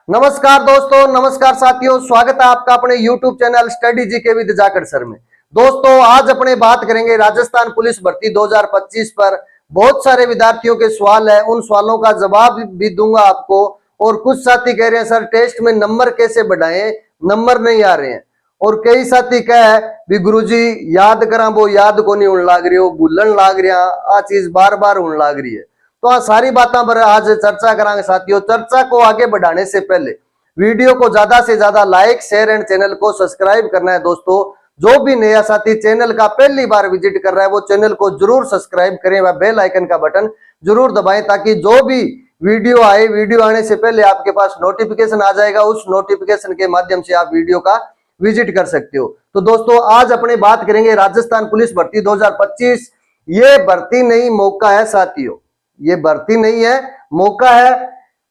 नमस्कार दोस्तों, नमस्कार साथियों, स्वागत है आपका अपने YouTube channel study GK with जाकर सर में। दोस्तों आज अपने बात करेंगे राजस्थान पुलिस भर्ती 2025 पर। बहुत सारे विद्यार्थियों के सवाल है, उन सवालों का जवाब भी दूंगा आपको। और कुछ साथी कह रहे हैं सर टेस्ट में नंबर कैसे बढ़ाएं, नंबर नहीं आ रहे हैं। और कई साथी कह भी गुरुजी याद करा वो याद को नहीं होने लाग रही हो, भूलन लाग रहा, आ चीज बार बार होने लाग रही है। तो आज सारी बातों पर आज चर्चा करांगे साथियों। चर्चा को आगे बढ़ाने से पहले वीडियो को ज्यादा से ज्यादा लाइक शेयर एंड चैनल को सब्सक्राइब करना है। दोस्तों जो भी नया साथी चैनल का पहली बार विजिट कर रहा है वो चैनल को जरूर सब्सक्राइब करें व बेल आइकन का बटन जरूर दबाएं, ताकि जो भी वीडियो आए, वीडियो आने से पहले आपके पास नोटिफिकेशन आ जाएगा। उस नोटिफिकेशन के माध्यम से आप वीडियो का विजिट कर सकते हो। तो दोस्तों आज अपने बात करेंगे राजस्थान पुलिस भर्ती 2025। ये भर्ती नहीं मौका है साथियों, ये भर्ती नहीं है मौका है।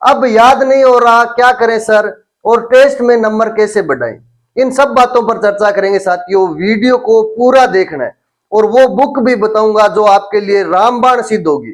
अब याद नहीं हो रहा, क्या करें सर, और टेस्ट में नंबर कैसे बढ़ाएं, इन सब बातों पर चर्चा करेंगे साथियों। वीडियो को पूरा देखना है और वो बुक भी बताऊंगा जो आपके लिए रामबाण सिद्ध होगी।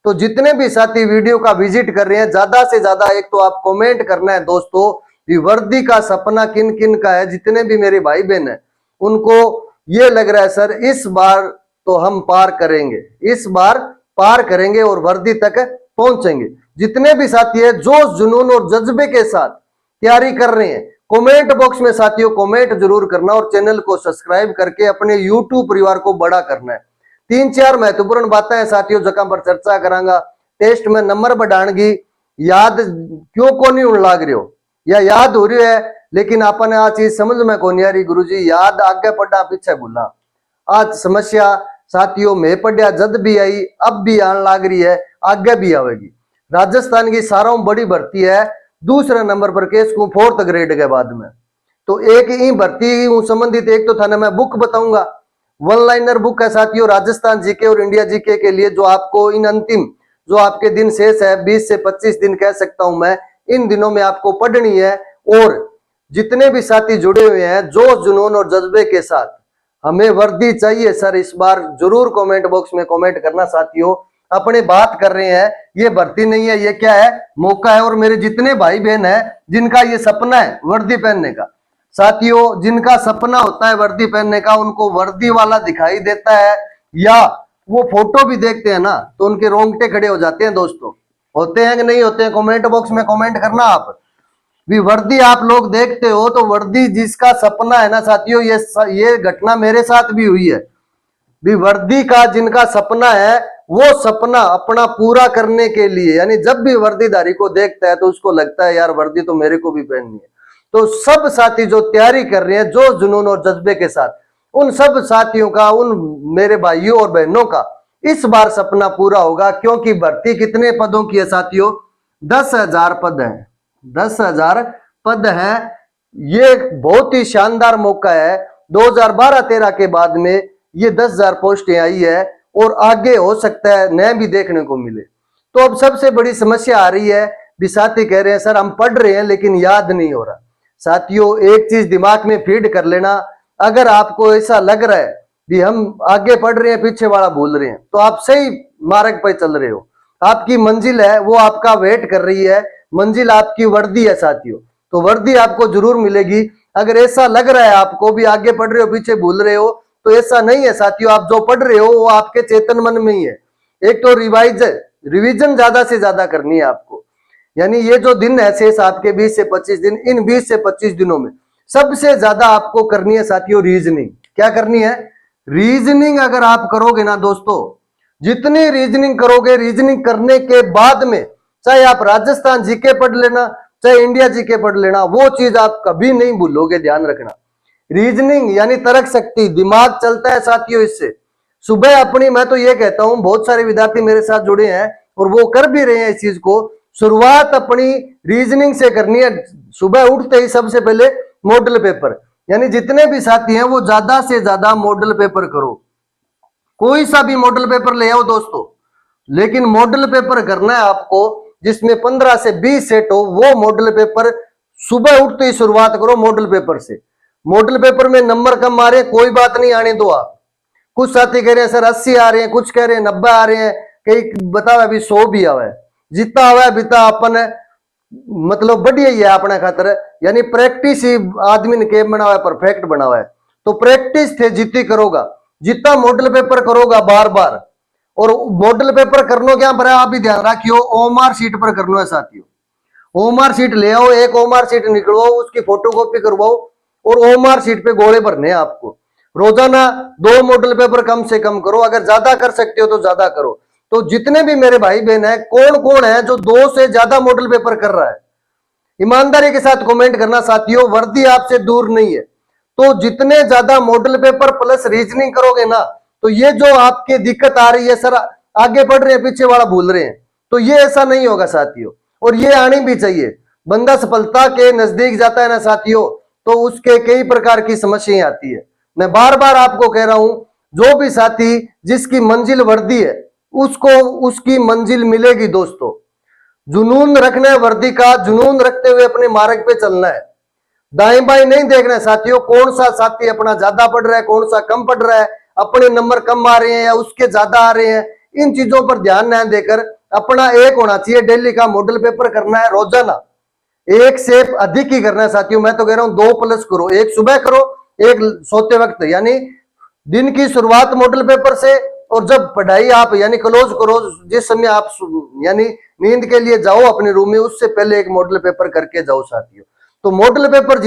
तो जितने भी साथी वीडियो का विजिट कर रहे हैं, ज्यादा से ज्यादा एक तो आप कमेंट करना है दोस्तों, ये वर्दी का सपना किन किन का है। जितने भी मेरे भाई बहन है उनको ये लग रहा है सर इस बार तो हम पार करेंगे, इस बार पार करेंगे और वर्दी तक पहुंचेंगे। जितने भी साथी है जोश जुनून और जज्बे के साथ तैयारी कर रहे हैं, कमेंट बॉक्स में साथियों कमेंट जरूर करना और चैनल को सब्सक्राइब करके अपने यूट्यूब परिवार को बड़ा करना है। 3-4 महत्वपूर्ण बातें हैं साथियों जगह पर चर्चा करांगा। टेस्ट में नंबर बढ़ाने याद क्यों को नहीं उन लाग रही हो, या याद हो रही है लेकिन अपन आ चीज समझ में को नहीं आ रही। गुरुजी याद आगे पढ़ा पीछे भूला, आज समस्या साथियों में पढ़िया जद भी आई अब भी आने लाग रही है, आगे भी आवेगी। राजस्थान की सारों बड़ी भर्ती है, दूसरे नंबर पर केस को 4th ग्रेड के बाद में। तो एक ही भर्ती संबंधित एक तो थाने मैं बुक बताऊंगा, वन लाइनर बुक है साथियों राजस्थान जीके और इंडिया जीके के लिए, जो आपको इन अंतिम जो आपके दिन शेष है 20 से 25 दिन कह सकता हूं मैं, इन दिनों में आपको पढ़नी है। और जितने भी साथी जुड़े हुए हैं जोश जुनून और जज्बे के साथ, हमें वर्दी चाहिए सर, इस बार जरूर कमेंट बॉक्स में कमेंट करना साथियों। अपने बात कर रहे हैं, ये भर्ती नहीं है, ये क्या है, मौका है। और मेरे जितने भाई बहन है जिनका ये सपना है वर्दी पहनने का साथियों, जिनका सपना होता है वर्दी पहनने का, उनको वर्दी वाला दिखाई देता है या वो फोटो भी देखते हैं ना तो उनके रोंगटे खड़े हो जाते हैं। दोस्तों होते हैं कि नहीं होते हैं, कमेंट बॉक्स में कमेंट करना। आप भी वर्दी आप लोग देखते हो तो वर्दी जिसका सपना है ना साथियों, ये घटना मेरे साथ भी हुई है। भी वर्दी का जिनका सपना है वो सपना अपना पूरा करने के लिए, यानी जब भी वर्दीधारी को देखता है तो उसको लगता है यार वर्दी तो मेरे को भी पहननी है। तो सब साथी जो तैयारी कर रहे हैं जो जुनून और जज्बे के साथ, उन सब साथियों का, उन मेरे भाइयों और बहनों का इस बार सपना पूरा होगा। क्योंकि भर्ती कितने पदों की है साथियों, 10,000 पद है, 10,000 पद है। ये बहुत ही शानदार मौका है। 2012-13 के बाद में ये 10,000 पोस्टें आई है और आगे हो सकता है नए भी देखने को मिले। तो अब सबसे बड़ी समस्या आ रही है, भी साथी कह रहे हैं सर हम पढ़ रहे हैं लेकिन याद नहीं हो रहा। साथियों एक चीज दिमाग में फीड कर लेना, अगर आपको ऐसा लग रहा है भी हम आगे पढ़ रहे हैं पीछे वाला भूल रहे हैं, तो आप सही मार्ग पर चल रहे हो। आपकी मंजिल है वो आपका वेट कर रही है, मंजिल आपकी वर्दी है साथियों। तो वर्दी आपको जरूर मिलेगी। अगर ऐसा लग रहा है आपको भी आगे पढ़ रहे हो पीछे भूल रहे हो, तो ऐसा नहीं है साथियों। आप जो पढ़ रहे हो वो आपके चेतन मन में ही है। एक तो रिवीजन ज्यादा से ज्यादा करनी है आपको, यानी ये जो दिन है शेष आपके 20 से 25 दिन, इन 20 से 25 दिनों में सबसे ज्यादा आपको करनी है साथियों रीजनिंग। क्या करनी है, रीजनिंग। अगर आप करोगे ना दोस्तों, जितनी रीजनिंग करोगे, रीजनिंग करने के बाद में चाहे आप राजस्थान जीके पढ़ लेना चाहे इंडिया जीके पढ़ लेना, वो चीज आप कभी नहीं भूलोगे। ध्यान रखना, रीजनिंग यानी तर्क शक्ति, दिमाग चलता है साथियों इससे। सुबह अपनी, मैं तो ये कहता हूं बहुत सारे विद्यार्थी मेरे साथ जुड़े हैं और वो कर भी रहे हैं इस चीज को। शुरुआत अपनी रीजनिंग से करनी है। सुबह उठते ही सबसे पहले मॉडल पेपर, यानी जितने भी साथी हैं वो ज्यादा से ज्यादा मॉडल पेपर करो। कोई सा भी मॉडल पेपर ले आओ दोस्तों, लेकिन मॉडल पेपर करना है आपको जिसमें 15 से 20 सेट हो। वो मॉडल पेपर सुबह उठते ही शुरुआत करो मॉडल पेपर से। मॉडल पेपर में नंबर कम आ रहे हैं कोई बात नहीं, आने दो आप। कुछ साथी कह रहे हैं सर 80 आ रहे हैं, कुछ कह रहे हैं 90 आ रहे हैं, कई बताओ अभी 100 भी आवा है। जितना आवा है बिता अपन मतलब बढ़िया ही है अपना खातर। यानी प्रैक्टिस ही आदमी ने के बना हुआ है, परफेक्ट बना हुआ है। तो प्रैक्टिस थे जितनी करोगा, जितना मॉडल पेपर करोगा बार बार, और मॉडल पेपर करनो क्या पर आप भी ध्यान रखियो, ओएमआर शीट पर करनो है साथियों। ओएमआर शीट ले आओ, एक ओएमआर शीट निकलवाओ, उसकी फोटोकॉपी करवाओ और ओएमआर शीट पे गोले भरने हैं आपको। रोजाना 2 मॉडल पेपर कम से कम करो, अगर ज्यादा कर सकते हो तो ज्यादा करो। तो जितने भी मेरे भाई बहन है, कौन कौन है जो 2 से ज्यादा मॉडल पेपर कर रहा है, ईमानदारी के साथ कमेंट करना साथियों। वर्दी आपसे दूर नहीं है। तो जितने ज्यादा मॉडल पेपर प्लस रीजनिंग करोगे ना, तो ये जो आपके दिक्कत आ रही है सर आगे बढ़ रहे हैं पीछे वाला भूल रहे हैं, तो ये ऐसा नहीं होगा साथियों। और ये आनी भी चाहिए। बंदा सफलता के नजदीक जाता है ना साथियों, तो उसके कई प्रकार की समस्याएं आती है। मैं बार बार आपको कह रहा हूं, जो भी साथी जिसकी मंजिल वर्दी है, उसको उसकी मंजिल मिलेगी दोस्तों। जुनून रखना है वर्दी का, जुनून रखते हुए अपने मार्ग पे चलना है। दाएं बाएं नहीं देखना है साथियों, कौन सा साथी अपना ज्यादा पढ़ रहा है, कौन सा कम पढ़ रहा है, अपने नंबर कम आ रहे हैं या उसके ज्यादा आ रहे हैं, इन चीजों पर ध्यान न देकर अपना एक होना चाहिए। डेली का मॉडल पेपर करना है, रोजाना 1 से अधिक ही करना है साथियों। मैं तो कह रहा हूं 2 प्लस करो, एक सुबह करो, एक सोते वक्त, यानी दिन की शुरुआत मॉडल पेपर से, और जब पढ़ाई आप यानी क्लोज करो, जिस समय आप यानी नींद के लिए जाओ अपने रूम में, उससे पहले एक मॉडल पेपर करके जाओ साथियों। तो मॉडल पेपर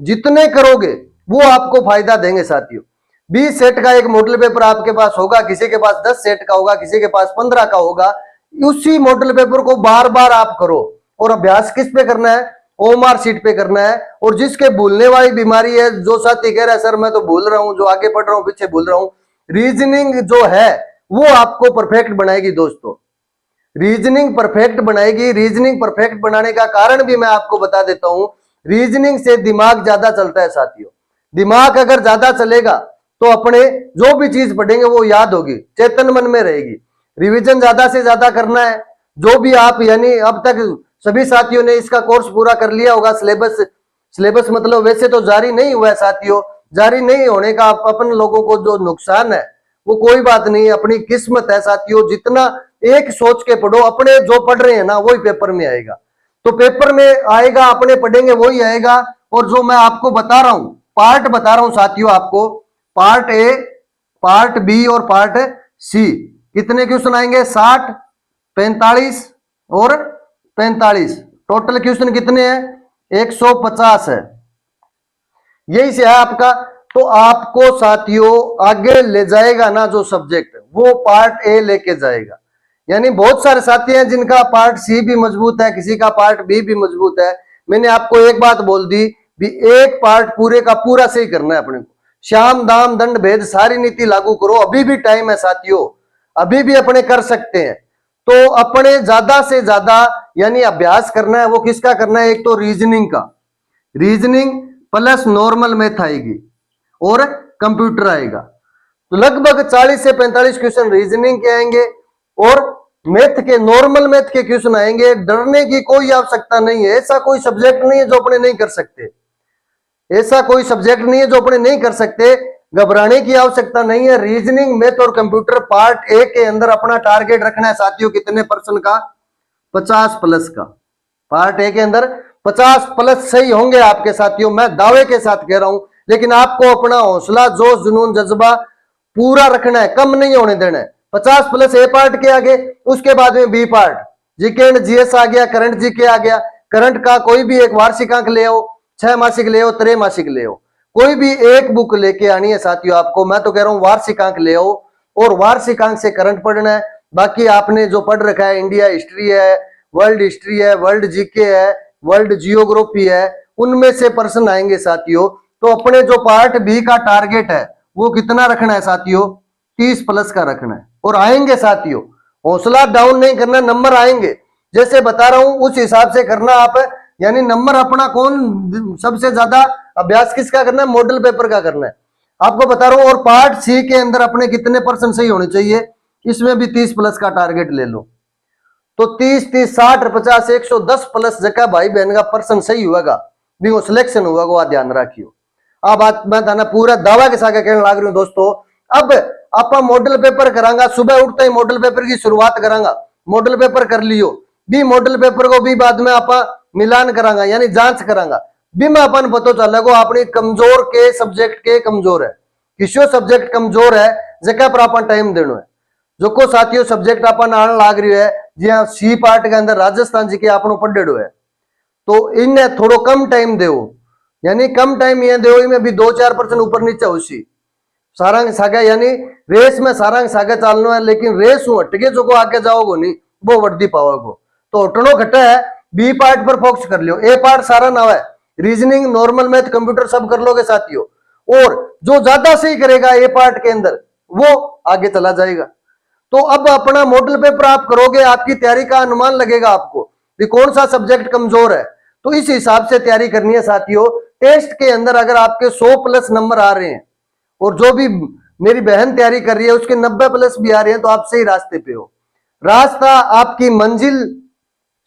जितने करोगे वो आपको फायदा देंगे साथियों। 20 सेट का एक मॉडल पेपर आपके पास होगा, किसी के पास 10 सेट का होगा, किसी के पास 15 का होगा। उसी मॉडल पेपर को बार बार आप करो, और अभ्यास किस पे करना है, ओएमआर शीट पे करना है। और जिसके भूलने वाली बीमारी है, जो साथी कह रहा है सर मैं तो भूल रहा हूं, जो आगे पढ़ रहा हूं पीछे भूल रहा हूं, रीजनिंग जो है वो आपको परफेक्ट बनाएगी दोस्तों। रीजनिंग परफेक्ट बनाएगी। रीजनिंग परफेक्ट बनाने का कारण भी मैं आपको बता देता हूं। रीजनिंग से दिमाग ज्यादा चलता है साथियों। दिमाग अगर ज्यादा चलेगा तो अपने जो भी चीज पढ़ेंगे वो याद होगी, चेतन मन में रहेगी। रिवीजन ज्यादा से ज्यादा करना है। जो भी आप यानी अब तक सभी साथियों ने इसका कोर्स पूरा कर लिया होगा। सिलेबस मतलब वैसे तो जारी नहीं हुआ है साथियों। जारी नहीं होने का अपन लोगों को जो नुकसान है वो कोई बात नहीं, अपनी किस्मत है साथियों। जितना एक सोच के पढ़ो, अपने जो पढ़ रहे हैं ना वही पेपर में आएगा। तो पेपर में आएगा, अपने पढ़ेंगे वही आएगा। और जो मैं आपको बता रहा हूं, पार्ट बता रहा हूं साथियों आपको, पार्ट ए, पार्ट बी और पार्ट सी, कितने क्वेश्चन आएंगे, 60, 45 और 45। टोटल क्वेश्चन कितने हैं, 150 है। यही से है आपका। तो आपको साथियों आगे ले जाएगा ना जो सब्जेक्ट, वो पार्ट ए लेके जाएगा। यानी बहुत सारे साथी हैं जिनका पार्ट सी भी मजबूत है, किसी का पार्ट बी भी मजबूत है। मैंने आपको एक बात बोल दी भी, एक पार्ट पूरे का पूरा सही करना है अपने को। श्याम दाम दंड भेद सारी नीति लागू करो, अभी भी टाइम है साथियों, अभी भी अपने कर सकते हैं। तो अपने ज्यादा से ज्यादा यानी अभ्यास करना है। वो किसका करना है, एक तो रीजनिंग का, रीजनिंग प्लस नॉर्मल मैथ आएगी और कंप्यूटर आएगा। तो लगभग 40 से 45 क्वेश्चन रीजनिंग के आएंगे और मैथ के, नॉर्मल मैथ के क्वेश्चन आएंगे। डरने की कोई आवश्यकता नहीं है। ऐसा कोई सब्जेक्ट नहीं है जो अपने नहीं कर सकते, ऐसा कोई सब्जेक्ट नहीं है जो अपने नहीं कर सकते। घबराने की आवश्यकता नहीं है। रीजनिंग, मैथ और कंप्यूटर पार्ट ए के अंदर अपना टारगेट रखना है साथियों, कितने % का, 50 प्लस का। पार्ट ए के अंदर 50 प्लस सही होंगे आपके साथियों, मैं दावे के साथ कह रहा हूं। लेकिन आपको अपना हौसला, जोश, जुनून, जज्बा पूरा रखना है, कम नहीं होने देना है। 50 प्लस ए पार्ट के आगे, उसके बाद में B part, GK and GS आ गया, करंट जीके आ गया। करंट का कोई भी एक वार्षिक अंक ले आओ, 6 मासिक ले आओ, त्रैमासिक ले आओ, कोई भी एक बुक लेके आनी है साथियों आपको। मैं तो कह रहा हूं वार्षिक अंक ले आओ और वार्षिक अंक से करंट पढ़ना है। बाकी आपने जो पढ़ रखा है, इंडिया हिस्ट्री है, वर्ल्ड हिस्ट्री है, वर्ल्ड जीके है, वर्ल्ड जियोग्राफी है, उनमें से प्रश्न आएंगे साथियों। तो अपने जो पार्ट बी का टारगेट है वो कितना रखना है साथियों, 30 प्लस का रखना है। और आएंगे साथियों, हौसला डाउन नहीं करना, नंबर आएंगे। जैसे बता रहा हूं उस हिसाब से करना आप। यानी नंबर अपना कौन सबसे ज्यादा अभ्यास किसका करना है, मॉडल पेपर का करना है, आपको बता रहा हूं। और पार्ट सी के अंदर अपने कितने % सही होने चाहिए, इसमें भी 30 प्लस का टारगेट ले लो। तो 30, 30, 60, 50, 110 प्लस जगह भाई बहन का % सही हुएगा, भी वो सिलेक्शन हुआ, वो ध्यान रखियो। अब बात मैं थाना पूरा दावा के साथ कहने लग रही हूं दोस्तों। अब आप मॉडल पेपर करांगा, सुबह उठते ही मॉडल पेपर की शुरुआत करांगा। मॉडल पेपर कर लियो, भी मॉडल पेपर को भी बाद में आप मिलान करांगा यानी जांच करांगा भी मैं अपन पता चलेगा अपनी कमजोर के सब्जेक्ट के कमजोर है किसी सब्जेक्ट कमजोर है जगह पर अपन टाइम देना है जो को साथियों सब्जेक्ट अपन आने लाग रही है जी हाँ सी पार्ट के अंदर राजस्थान जी के आपनो पढ़ेड़ो है तो इन्हें थोड़ो कम टाइम दो यानी कम टाइम ये दो में भी 2-4% ऊपर नीचे उसी सारंग सागे यानी रेस में सारंग सागे चालना है लेकिन रेस हूं हटके जो को आगे जाओगे नहीं वो वर्दी पाओगे तो हटनो घटा है बी पार्ट पर फोकस कर लियो ए पार्ट सारा ना है रीजनिंग नॉर्मल मैथ कंप्यूटर सब कर लोगे साथियों और जो ज्यादा सही करेगा ए पार्ट के अंदर वो आगे चला जाएगा तो अब अपना मॉडल पेपर आप करोगे आपकी तैयारी का अनुमान लगेगा आपको कि कौन सा सब्जेक्ट कमजोर है तो इस हिसाब से तैयारी करनी है साथियों टेस्ट के अंदर अगर आपके 100+ नंबर आ रहे हैं और जो भी मेरी बहन तैयारी कर रही है उसके 90+ भी आ रहे हैं तो आप सही रास्ते पे हो रास्ता आपकी मंजिल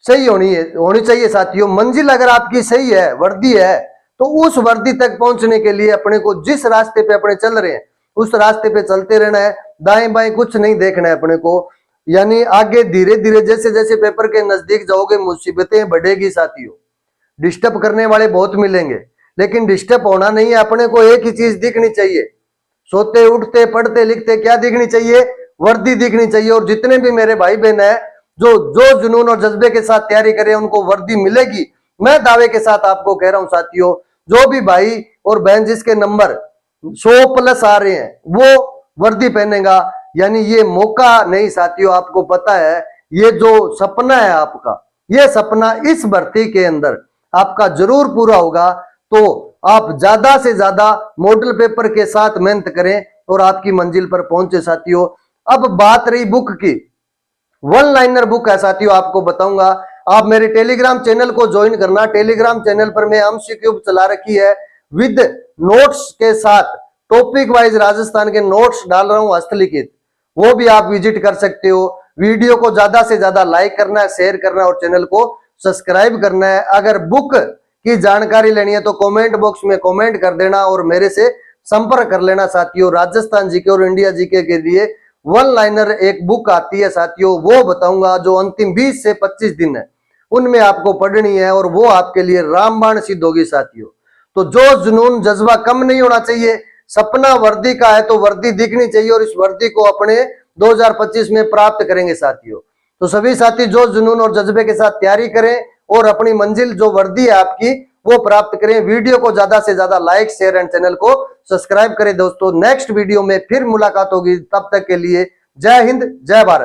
सही होनी चाहिए साथियों मंजिल अगर आपकी सही है वर्दी है तो उस वर्दी तक पहुंचने के लिए अपने को जिस रास्ते पे अपने चल रहे हैं उस रास्ते पे चलते रहना है दाएं बाएं कुछ नहीं देखना है अपने को यानी आगे धीरे धीरे जैसे जैसे पेपर के नजदीक जाओगे मुसीबतें बढ़ेगी साथियों डिस्टर्ब करने वाले बहुत मिलेंगे लेकिन डिस्टर्ब होना नहीं है अपने को एक ही चीज दिखनी चाहिए सोते उठते पढ़ते लिखते क्या दिखनी चाहिए वर्दी दिखनी चाहिए और जितने भी मेरे भाई बहन है जो जुनून और जज्बे के साथ तैयारी करें उनको वर्दी मिलेगी मैं दावे के साथ आपको कह रहा हूं साथियों जो भी भाई और बहन जिसके नंबर 100+ आ रहे हैं वो वर्दी पहनेगा यानी ये मौका नहीं साथियों आपको पता है ये जो सपना है आपका ये सपना इस भर्ती के अंदर आपका जरूर पूरा होगा तो आप ज्यादा से ज्यादा मॉडल पेपर के साथ मेहनत करें और आपकी मंजिल पर पहुंचे साथियों अब बात रही बुक की वन लाइनर बुक है साथियों आपको बताऊंगा आप मेरे टेलीग्राम चैनल को ज्वाइन करना टेलीग्राम चैनल पर मैं एमसीक्यू चला रखी है विद नोट्स के साथ टॉपिक वाइज राजस्थान के नोट्स डाल रहा हूं हस्तलिखित वो भी आप विजिट कर सकते हो वीडियो को ज्यादा से ज्यादा लाइक करना है शेयर करना है और चैनल को सब्सक्राइब करना है अगर बुक की जानकारी लेनी है तो कमेंट बॉक्स में कमेंट कर देना और मेरे से संपर्क कर लेना साथियों राजस्थान जीके और इंडिया जीके के लिए वन लाइनर एक बुक आती है साथियों वो बताऊंगा जो अंतिम 20 से 25 दिन है उनमें आपको पढ़नी है और वो आपके लिए रामबाण सिद्ध होगी साथियों तो जो जुनून जज्बा कम नहीं होना चाहिए सपना वर्दी का है तो वर्दी दिखनी चाहिए और इस वर्दी को अपने 2025 में प्राप्त करेंगे साथियों तो सभी साथी जो जुनून और जज्बे के साथ तैयारी करें और अपनी मंजिल जो वर्दी है आपकी वो प्राप्त करें वीडियो को ज्यादा से ज्यादा लाइक शेयर एंड चैनल को सब्सक्राइब करें दोस्तों नेक्स्ट वीडियो में फिर मुलाकात होगी तब तक के लिए जय हिंद जय भारत।